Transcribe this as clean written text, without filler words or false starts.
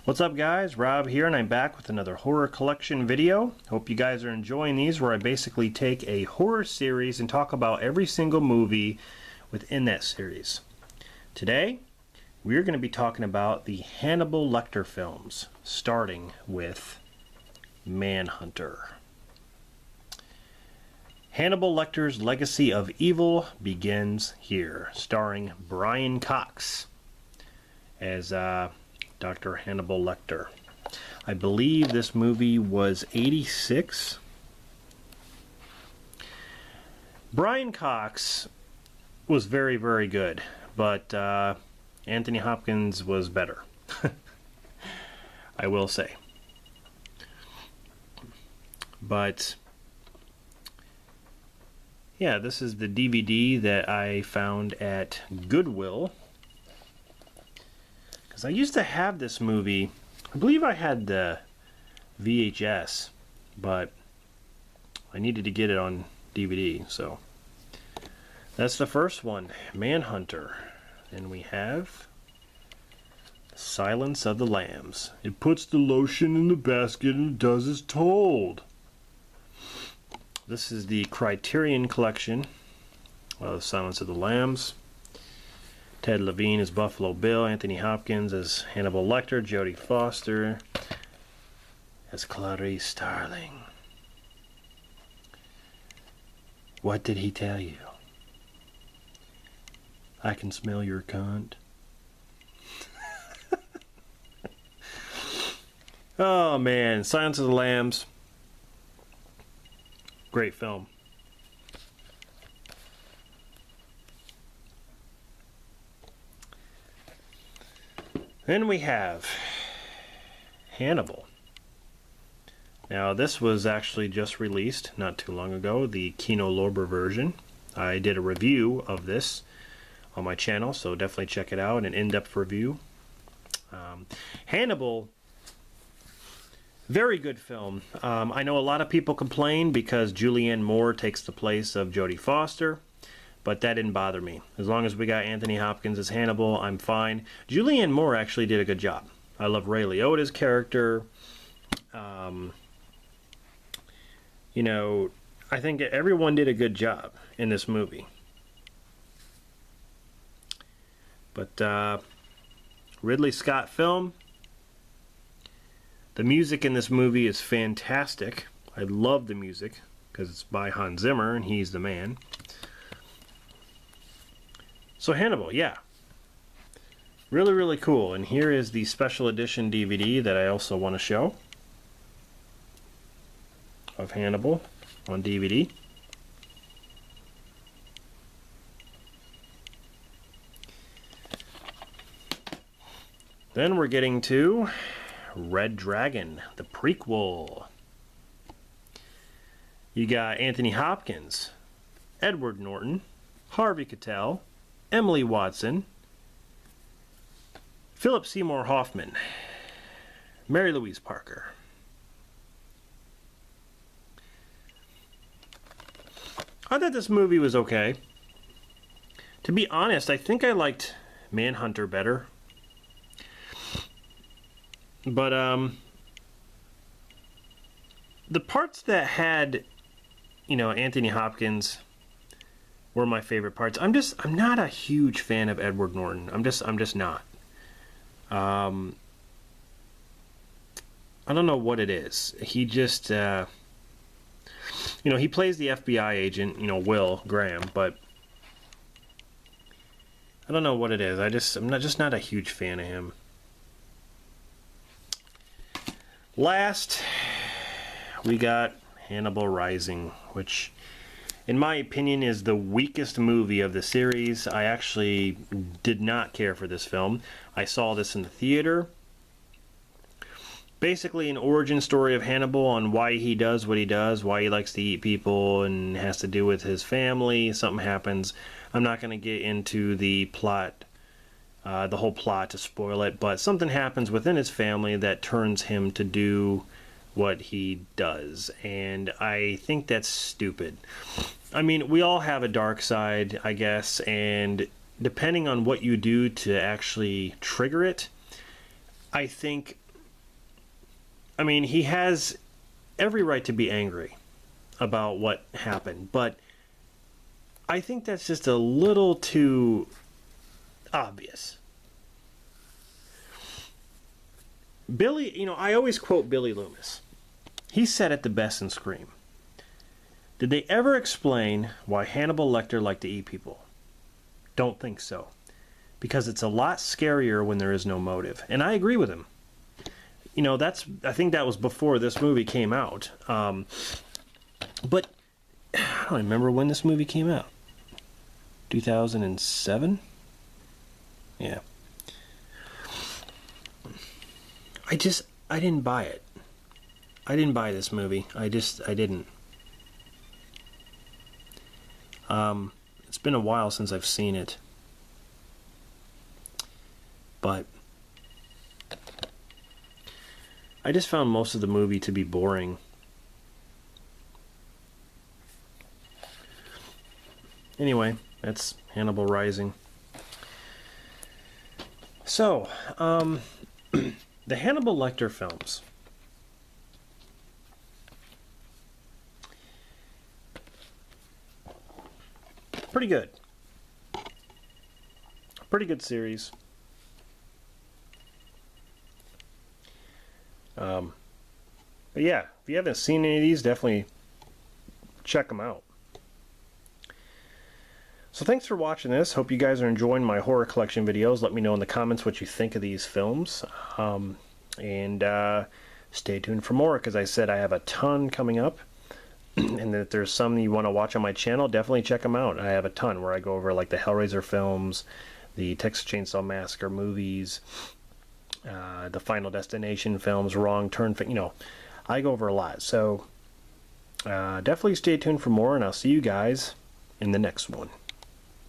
What's up guys, Rob here, and I'm back with another horror collection video. Hope you guys are enjoying these, where I basically take a horror series and talk about every single movie within that series. Today, we're going to be talking about the Hannibal Lecter films, starting with Manhunter. Hannibal Lecter's legacy of evil begins here, starring Brian Cox as Dr. Hannibal Lecter. I believe this movie was 86. Brian Cox was very, very good, but Anthony Hopkins was better. I will say. But yeah, this is the DVD that I found at Goodwill. Because I used to have this movie. I believe I had the VHS, but I needed to get it on DVD. So that's the first one, Manhunter. And we have Silence of the Lambs. It puts the lotion in the basket and does as told. This is the Criterion Collection of Silence of the Lambs. Ted Levine as Buffalo Bill, Anthony Hopkins as Hannibal Lecter, Jodie Foster as Clarice Starling. What did he tell you? I can smell your cunt. Oh man, Silence of the Lambs. Great film. Then we have Hannibal. Now this was actually just released not too long ago, the Kino Lorber version. I did a review of this on my channel, so definitely check it out, an in-depth review. Hannibal, very good film. I know a lot of people complain because Julianne Moore takes the place of Jodie Foster, but that didn't bother me. As long as we got Anthony Hopkins as Hannibal, I'm fine. Julianne Moore actually did a good job. I love Ray Liotta's character. You know, I think everyone did a good job in this movie. But Ridley Scott film. The music in this movie is fantastic. I love the music because it's by Hans Zimmer and he's the man. So Hannibal, yeah. Really, really cool. And here is the special edition DVD that I also want to show of Hannibal on DVD. Then we're getting to Red Dragon, the prequel. You got Anthony Hopkins, Edward Norton, Harvey Keitel, Emily Watson, Philip Seymour Hoffman, Mary Louise Parker. I thought this movie was okay. To be honest, I think I liked Manhunter better. But the parts that had, you know, Anthony Hopkins were my favorite parts. I'm not a huge fan of Edward Norton. I'm just not. I don't know what it is. He just, you know, he plays the FBI agent, you know, Will Graham, but I don't know what it is. I'm just not a huge fan of him. Last, we got Hannibal Rising, which in my opinion is the weakest movie of the series. I actually did not care for this film. I saw this in the theater. Basically an origin story of Hannibal on why he does what he does, why he likes to eat people and has to do with his family. Something happens. I'm not going to get into the plot, the whole plot to spoil it, but something happens within his family that turns him to do what he does, and I think that's stupid. I mean, we all have a dark side, I guess, and depending on what you do to actually trigger it, I think I mean, he has every right to be angry about what happened, but I think that's just a little too obvious. Billy, I always quote Billy Loomis. He said it the best in Scream. Did they ever explain why Hannibal Lecter liked to eat people? Don't think so. Because it's a lot scarier when there is no motive. And I agree with him. I think that was before this movie came out. But I don't remember when this movie came out. 2007? Yeah. I didn't buy it. I didn't buy this movie. I didn't. It's been a while since I've seen it. But I just found most of the movie to be boring. Anyway, that's Hannibal Rising. So, the Hannibal Lecter films. Pretty good. Pretty good series. But yeah, if you haven't seen any of these, definitely check them out. So thanks for watching this. Hope you guys are enjoying my horror collection videos. Let me know in the comments what you think of these films. And stay tuned for more, because I said I have a ton coming up. And if there's some you want to watch on my channel, definitely check them out. I have a ton where I go over like the Hellraiser films, the Texas Chainsaw Massacre movies, the Final Destination films, Wrong Turn, I go over a lot. So definitely stay tuned for more, and I'll see you guys in the next one.